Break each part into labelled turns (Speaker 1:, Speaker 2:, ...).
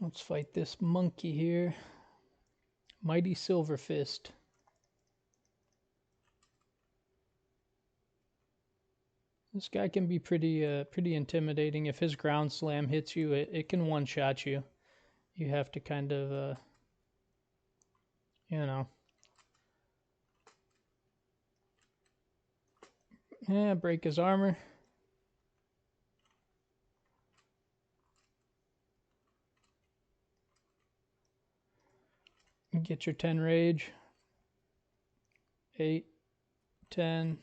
Speaker 1: Let's fight this monkey here. Mighty Silver Fist. This guy can be pretty intimidating. If his ground slam hits you, it can one-shot you. You have to kind of, you know. Yeah, break his armor. Get your 10 rage. 8, 10.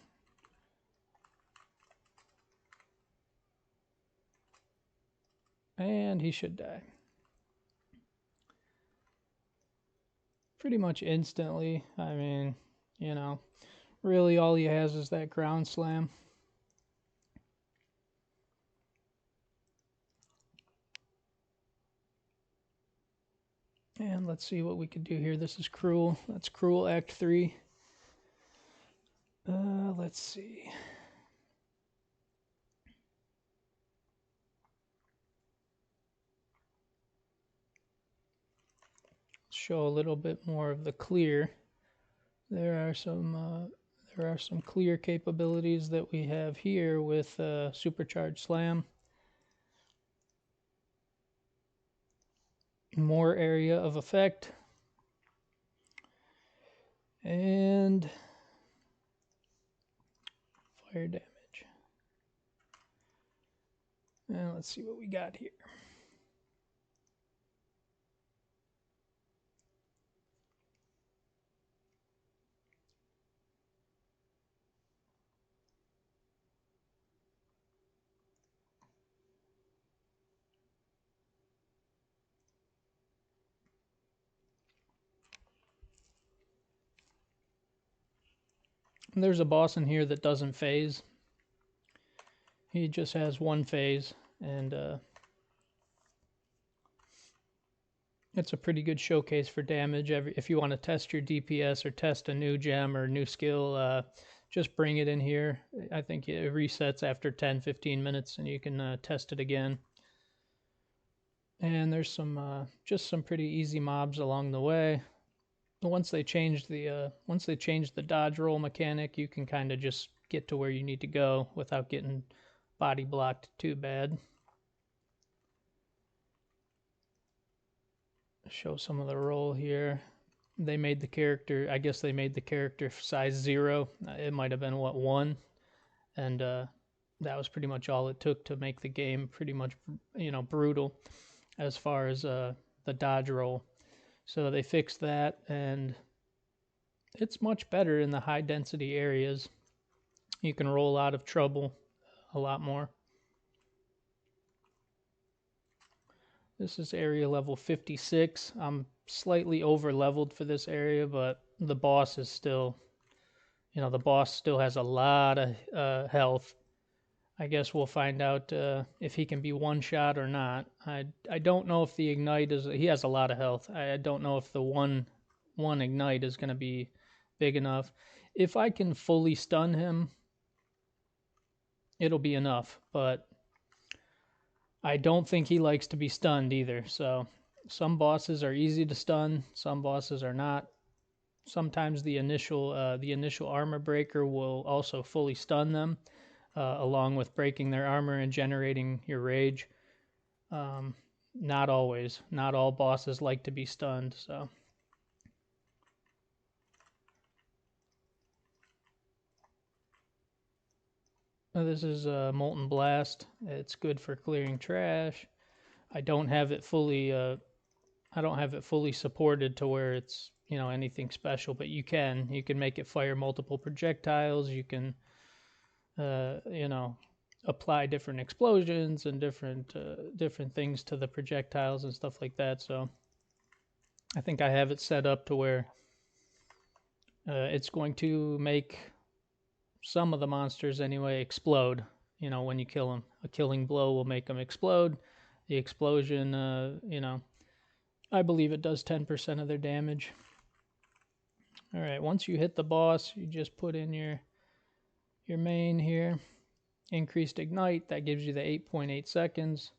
Speaker 1: And he should die. Pretty much instantly. I mean, you know, really all he has is that ground slam. And let's see what we can do here. This is Cruel. That's Cruel Act 3. Let's see. Show a little bit more of the clear. There are some clear capabilities that we have here with Supercharged Slam. More area of effect. And fire damage. And let's see what we got here. And there's a boss in here that doesn't phase. He just has one phase, and it's a pretty good showcase for damage. If you want to test your DPS or test a new gem or new skill, just bring it in here. I think it resets after 10-15 minutes, and you can test it again. And there's some just some pretty easy mobs along the way. Once they change the dodge roll mechanic, you can kind of just get to where you need to go without getting body blocked too bad. Show some of the roll here. They made the character, I guess they made the character size 0. It might have been, what, 1? And that was pretty much all it took to make the game pretty much, you know, brutal as far as the dodge roll. So they fixed that, and it's much better in the high density areas. You can roll out of trouble a lot more. This is area level 56. I'm slightly over leveled for this area, but the boss is still, you know, the boss still has a lot of health. I guess we'll find out if he can be one shot or not. I don't know if the ignite is, he has a lot of health. I don't know if the one ignite is going to be big enough. If I can fully stun him, it'll be enough, but I don't think he likes to be stunned either. So some bosses are easy to stun, some bosses are not. Sometimes the initial armor breaker will also fully stun them, along with breaking their armor and generating your rage. Not always. Not all bosses like to be stunned, so. This is Molten Blast. It's good for clearing trash. I don't have it fully supported to where it's, you know, anything special, but you can make it fire multiple projectiles. You can you know, apply different explosions and different things to the projectiles and stuff like that. So I think I have it set up to where it's going to make some of the monsters anyway explode. You know, when you kill them, a killing blow will make them explode. The explosion, you know, I believe it does 10% of their damage. All right, once you hit the boss, you just put in your main here. Increased ignite, that gives you the 8.8 seconds.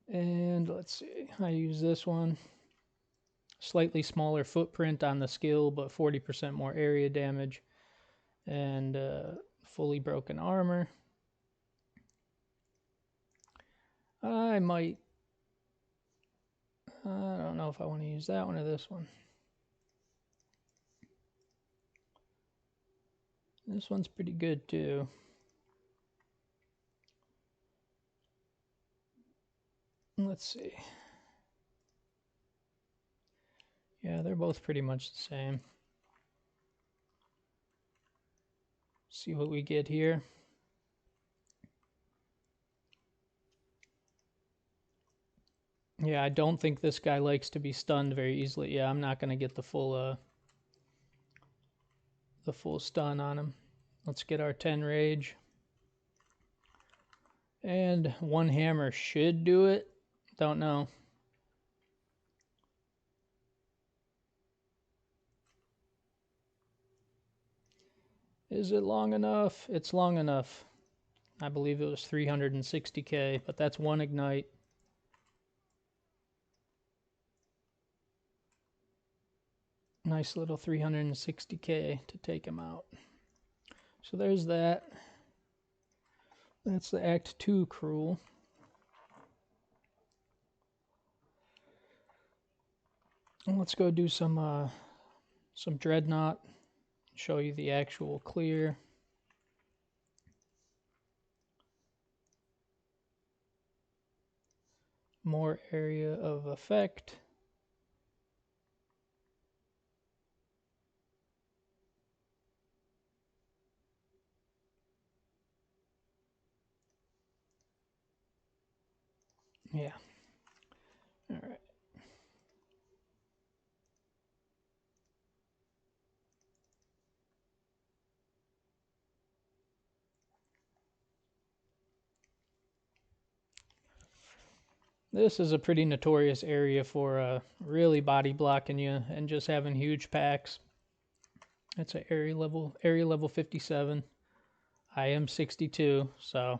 Speaker 1: And let's see, I use this one. Slightly smaller footprint on the skill, but 40% more area damage. And fully broken armor. I might... I don't know if I want to use that one or this one. This one's pretty good too. Let's see. Yeah, they're both pretty much the same. See what we get here. Yeah, I don't think this guy likes to be stunned very easily. Yeah, I'm not going to get the full stun on him. Let's get our 10 rage. And one hammer should do it. Don't know. Is it long enough? It's long enough. I believe it was 360k, but that's one ignite. Nice little 360k to take him out. So there's that. That's the Act 2 Cruel. And let's go do some Dreadnought. Show you the actual clear. More area of effect. Yeah. All right. This is a pretty notorious area for really body blocking you and just having huge packs. It's an area level 57. I am 62, so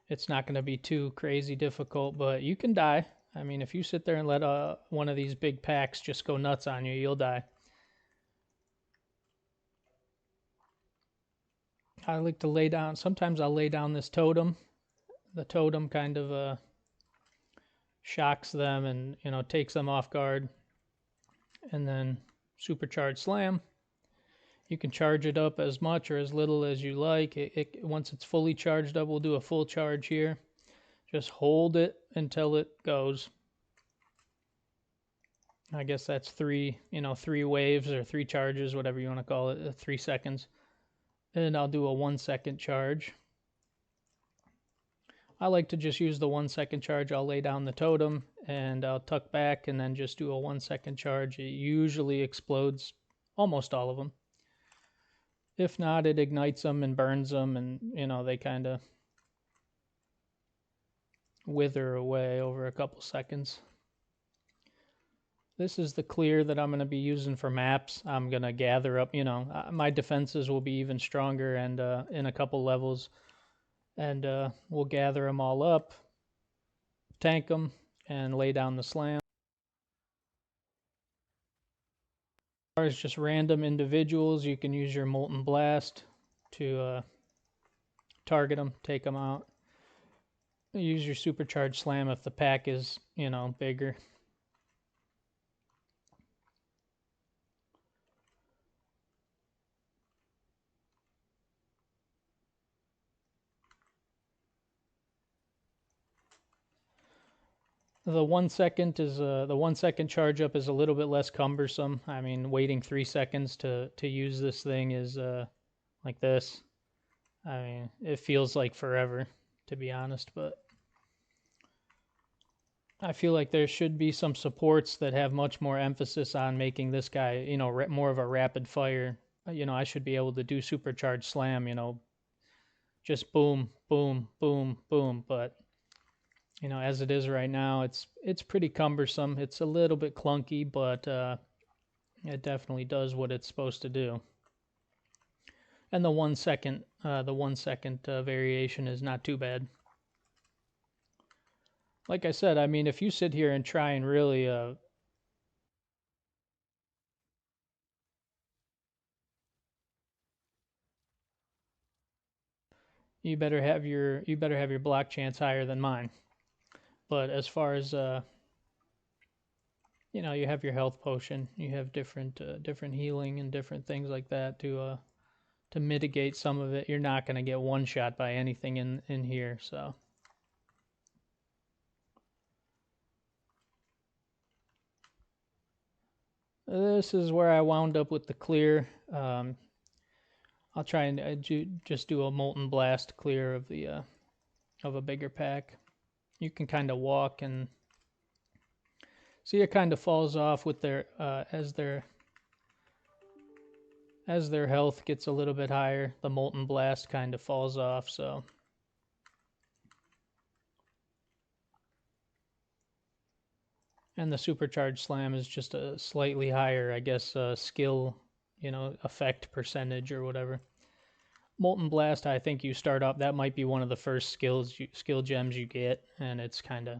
Speaker 1: it's not going to be too crazy difficult, but you can die. I mean, if you sit there and let one of these big packs just go nuts on you, you'll die. I like to lay down, sometimes I'll lay down this totem. The totem kind of shocks them and, you know, takes them off guard. And then Supercharged Slam. You can charge it up as much or as little as you like. Once it's fully charged up, we'll do a full charge here. Just hold it until it goes. I guess that's three waves or 3 charges, whatever you want to call it, 3 seconds. And I'll do a 1 second charge. I like to just use the 1 second charge. I'll lay down the totem and I'll tuck back and then just do a 1 second charge. It usually explodes almost all of them. If not, it ignites them and burns them, and, you know, they kind of wither away over a couple seconds. This is the clear that I'm going to be using for maps. I'm going to gather up, you know, my defenses will be even stronger and in a couple levels. And we'll gather them all up, tank them, and lay down the slam. As far as just random individuals, you can use your Molten Blast to target them, take them out. Use your Supercharged Slam if the pack is, you know, bigger. The 1 second is the 1 second charge up is a little bit less cumbersome. I mean, waiting 3 seconds to use this thing is like this. I mean, it feels like forever, to be honest, but I feel like there should be some supports that have much more emphasis on making this guy, you know, more of a rapid fire. You know, I should be able to do Supercharged Slam, you know, just boom, boom, boom, boom, but you know, as it is right now, it's pretty cumbersome. It's a little bit clunky, but it definitely does what it's supposed to do. And the 1 second, variation is not too bad. Like I said, I mean, if you sit here and try and really, you better have your block chance higher than mine. But as far as you know, you have your health potion, you have different healing and different things like that to mitigate some of it. You're not gonna get one shot by anything in here, so. This is where I wound up with the clear. I'll try and just do a molten blast clear of a bigger pack. You can kind of walk and see it kind of falls off with their as their health gets a little bit higher. The molten blast kind of falls off. So and the supercharged slam is just a slightly higher, I guess, skill, you know, effect percentage or whatever. Molten Blast, I think you start up. That might be one of the first skill gems you get, and it's kind of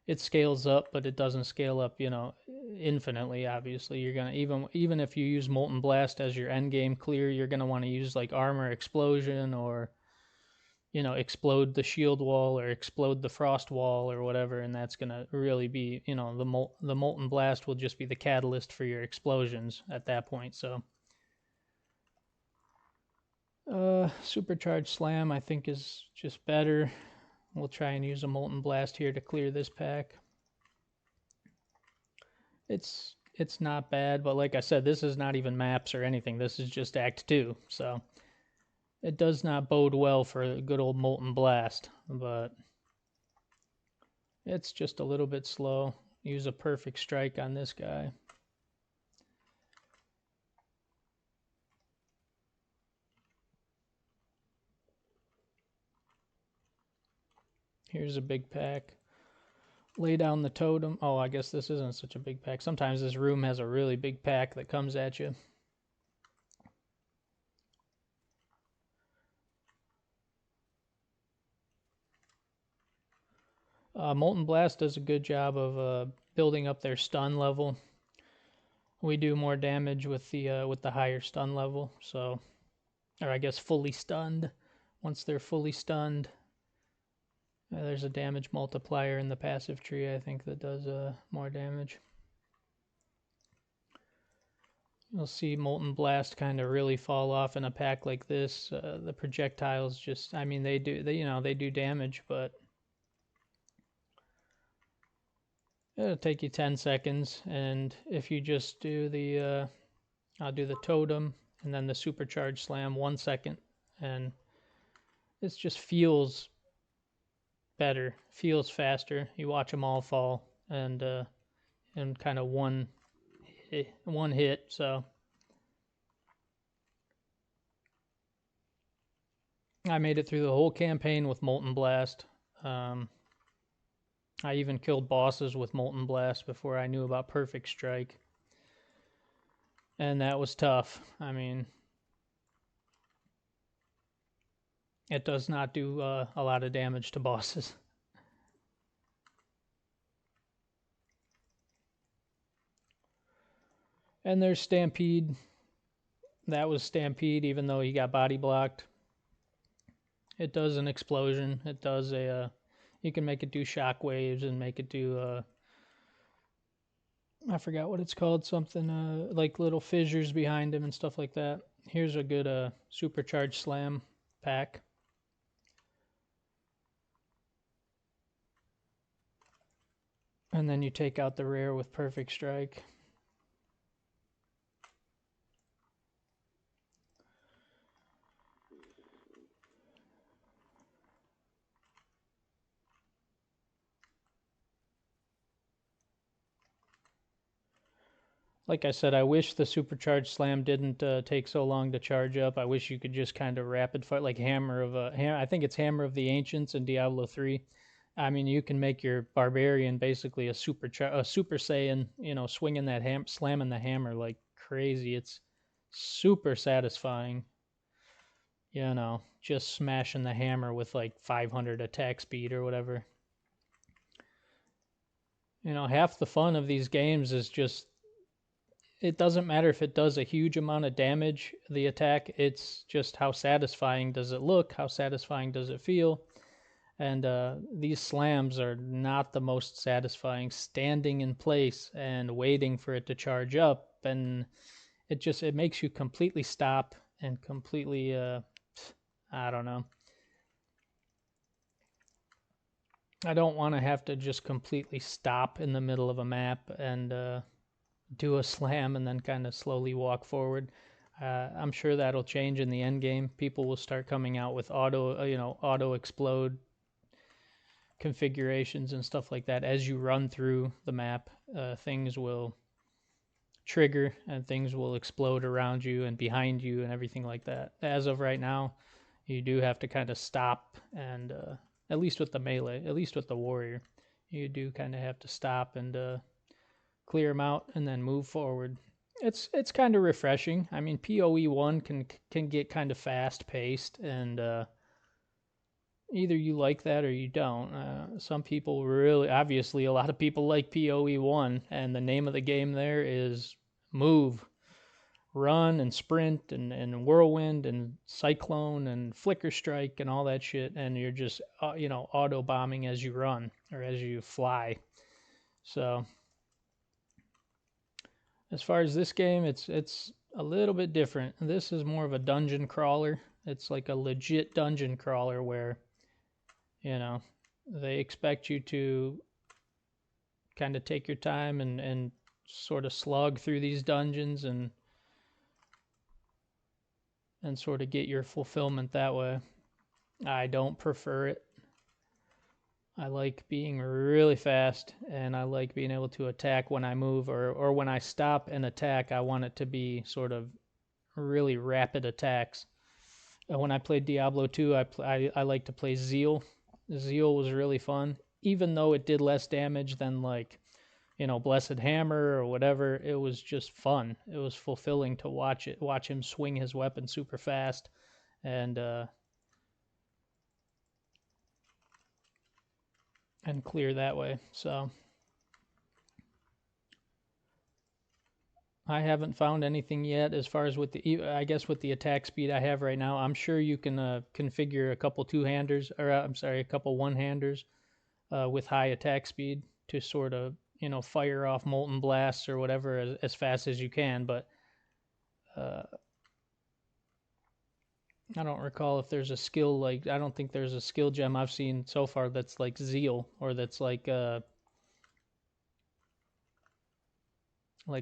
Speaker 1: it scales up, but it doesn't scale up, you know, infinitely. Obviously, you're gonna even if you use Molten Blast as your end game clear, you're gonna want to use like Armor Explosion or you know explode the shield wall or explode the frost wall or whatever, and that's gonna really be you know the Molten Blast will just be the catalyst for your explosions at that point. So. Supercharged Slam I think is just better. We'll try and use a Molten Blast here to clear this pack. It's not bad, but like I said, this is not even maps or anything. This is just Act 2, so it does not bode well for a good old Molten Blast, but it's just a little bit slow. Use a Perfect Strike on this guy. Here's a big pack. Lay down the totem. Oh, I guess this isn't such a big pack. Sometimes this room has a really big pack that comes at you. Molten Blast does a good job of building up their stun level. We do more damage with the higher stun level, so or I guess fully stunned. Once they're fully stunned, there's a damage multiplier in the passive tree, I think, that does more damage. You'll see Molten Blast kind of really fall off in a pack like this. The projectiles just, I mean, they do damage, but it'll take you 10 seconds. And if you just do I'll do the totem and then the supercharged slam 1 second, and it just feels better, feels faster. You watch them all fall, and kind of one hit. So I made it through the whole campaign with Molten Blast. I even killed bosses with Molten Blast before I knew about Perfect Strike, and that was tough. I mean, it does not do a lot of damage to bosses. And there's Stampede. That was Stampede, even though he got body blocked. It does an explosion. It does you can make it do shock waves and make it do I forgot what it's called, something like little fissures behind him and stuff like that. Here's a good supercharged slam pack. And then you take out the rare with Perfect Strike. Like I said, I wish the Supercharged Slam didn't take so long to charge up. I wish you could just kind of rapid fire, like I think it's Hammer of the Ancients in Diablo 3. I mean, you can make your Barbarian basically a Super Saiyan, you know, swinging that slamming the hammer like crazy. It's super satisfying, you know, just smashing the hammer with like 500 attack speed or whatever. You know, half the fun of these games is just, it doesn't matter if it does a huge amount of damage, the attack, it's just how satisfying does it look, how satisfying does it feel. And these slams are not the most satisfying, standing in place and waiting for it to charge up. And it makes you completely stop and completely, I don't know. I don't want to have to just completely stop in the middle of a map and do a slam and then kind of slowly walk forward. I'm sure that'll change in the end game. People will start coming out with auto explode configurations and stuff like that. As you run through the map, things will trigger and things will explode around you and behind you and everything like that. As of right now, you do have to kind of stop and at least with the melee, at least with the warrior, you do kind of have to stop and clear them out and then move forward. It's kind of refreshing. I mean, PoE1 can get kind of fast paced, and either you like that or you don't. Some people really, obviously, a lot of people like PoE1, and the name of the game there is move, run, and sprint, and whirlwind, and cyclone, and flicker strike, and all that shit, and you're just auto bombing as you run or as you fly. So as far as this game, it's a little bit different. This is more of a dungeon crawler. It's like a legit dungeon crawler where, they expect you to kind of take your time and sort of slug through these dungeons and sort of get your fulfillment that way. I don't prefer it. I like being really fast, and I like being able to attack when I move, or when I stop and attack, I want it to be sort of really rapid attacks. When I played Diablo 2, I like to play Zeal. Zeal was really fun, even though it did less damage than like, Blessed Hammer or whatever. It was just fun. It was fulfilling to watch him swing his weapon super fast, and clear that way. So I haven't found anything yet as far as with the attack speed I have right now. I'm sure you can configure a couple two-handers, or a couple one-handers with high attack speed to sort of, fire off molten blasts or whatever as fast as you can. But I don't recall if there's a skill I don't think there's a skill gem I've seen so far that's like Zeal, or that's like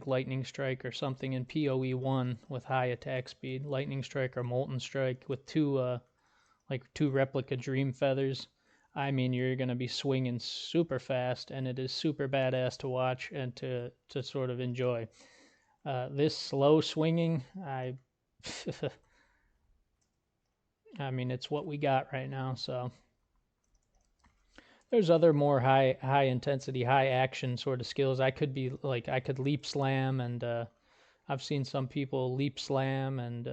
Speaker 1: Lightning Strike or something in PoE1 with high attack speed. Lightning Strike or Molten Strike with two replica Dream Feathers. I mean, you're going to be swinging super fast, and it is super badass to watch and to sort of enjoy. This slow swinging, I mean, it's what we got right now. So there's other more high intensity, high action sort of skills. I could leap slam, and I've seen some people leap slam and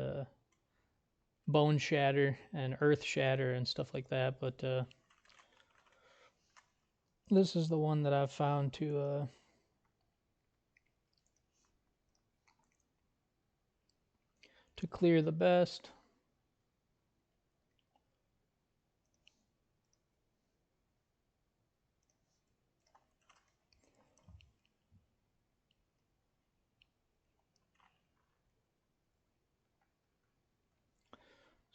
Speaker 1: bone shatter and earth shatter and stuff like that. But this is the one that I've found to clear the best.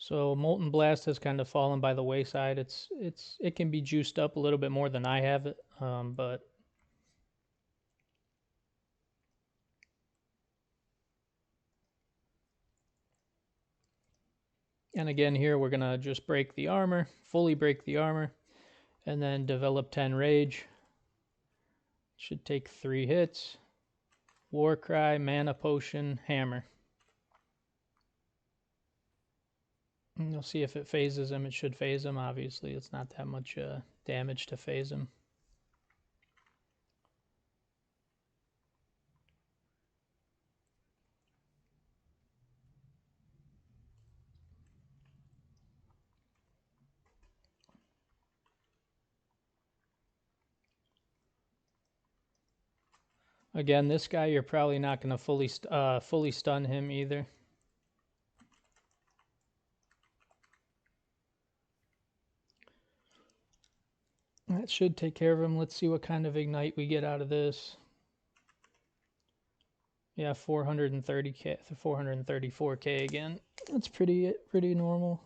Speaker 1: So Molten Blast has kind of fallen by the wayside. It can be juiced up a little bit more than I have it, but and again here we're gonna just break the armor, fully break the armor, and then develop 10 rage. Should take 3 hits. War Cry, Mana Potion, Hammer. And you'll see if it phases him. It should phase him. Obviously, it's not that much damage to phase him. Again, this guy, you're probably not going to fully stun him either. That should take care of him. Let's see what kind of ignite we get out of this. Yeah, 430k, 434k again. That's pretty normal.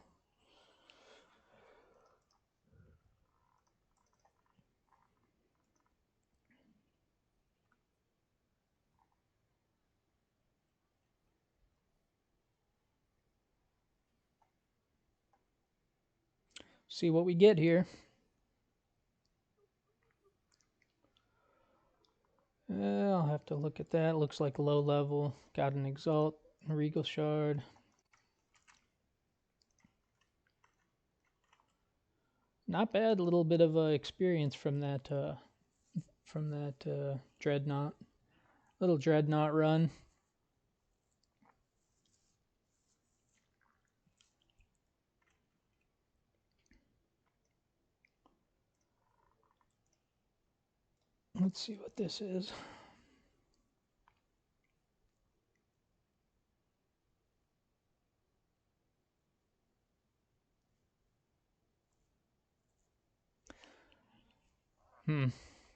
Speaker 1: See what we get here. I'll have to look at that. Looks like low level. Got an Exalt, Regal Shard. Not bad. A little bit of experience from that Dreadnought. Little Dreadnought run. Let's see what this is.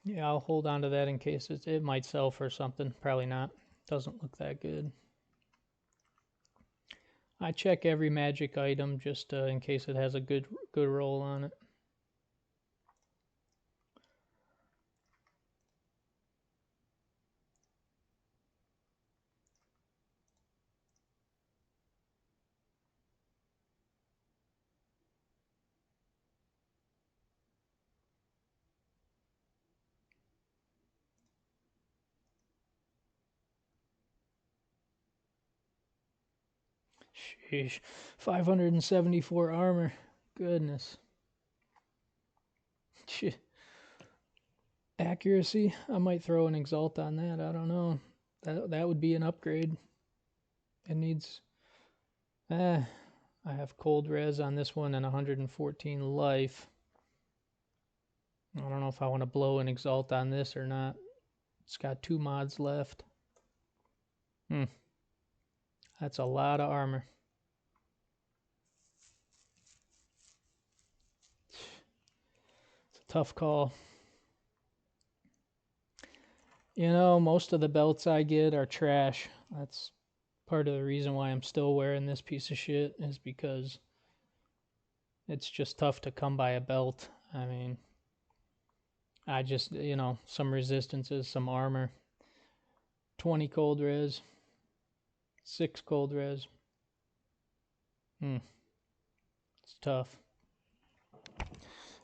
Speaker 1: Yeah, I'll hold on to that in case it might sell for something. Probably not. Doesn't look that good. I check every magic item just in case it has a good roll on it. Sheesh. 574 armor. Goodness. Accuracy. I might throw an Exalt on that. I don't know. That would be an upgrade. It needs... I have cold res on this one and 114 life. I don't know if I want to blow an Exalt on this or not. It's got 2 mods left. That's a lot of armor. It's a tough call. You know, most of the belts I get are trash. That's part of the reason why I'm still wearing this piece of shit, is because it's just tough to come by a belt. I mean, I just, you know, some resistances, some armor. 20 cold res. 6 cold res. It's tough.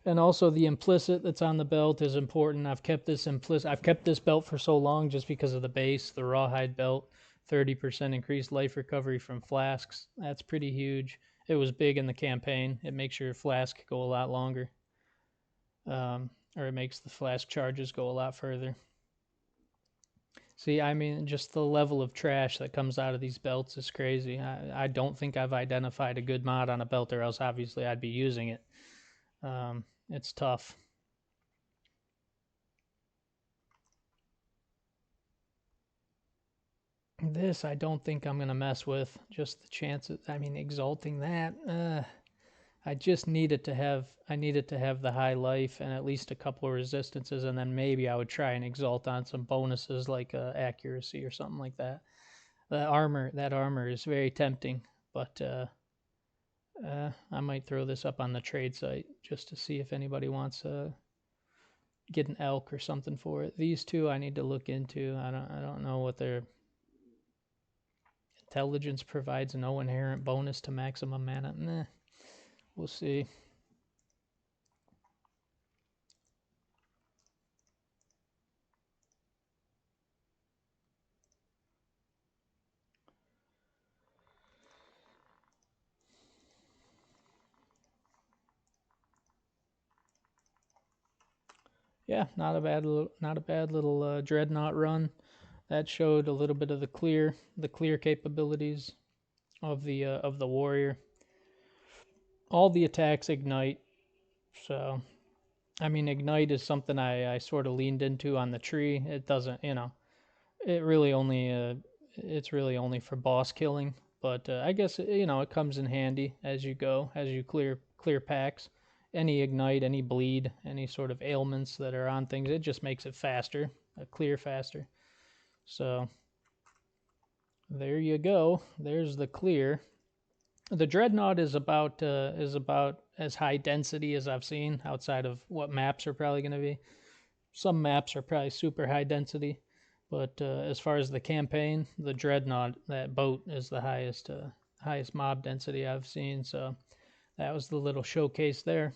Speaker 1: And also the implicit that's on the belt is important. I've kept this belt for so long just because of the base, the rawhide belt. 30% increased life recovery from flasks. That's pretty huge. It was big in the campaign. It makes your flask go a lot longer. Or it makes the flask charges go a lot further. See, I mean, just the level of trash that comes out of these belts is crazy. I don't think I've identified a good mod on a belt, or else obviously I'd be using it. It's tough. This I don't think I'm gonna mess with. Just the chances. I mean, exalting that. I just needed to have. I needed to have the high life and at least a couple of resistances, and then maybe I would try and exalt on some bonuses like accuracy or something like that. That armor is very tempting, but I might throw this up on the trade site just to see if anybody wants to get an elk or something for it. These two I need to look into. I don't know what their intelligence provides. No inherent bonus to maximum mana. Nah, we'll see. Yeah, not a bad little Dreadnought run. That showed a little bit of the clear capabilities of the warrior. All the attacks ignite, so I mean, ignite is something I sort of leaned into on the tree. It doesn't, you know, it really only it's really only for boss killing. But I guess it comes in handy as you go, as you clear packs. Any ignite, any bleed, any sort of ailments that are on things, it just makes it faster, clear faster. So there you go. There's the clear. The Dreadnought is about as high density as I've seen outside of what maps are probably going to be. Some maps are probably super high density, but as far as the campaign, the Dreadnought, that boat, is the highest mob density I've seen. So that was the little showcase there.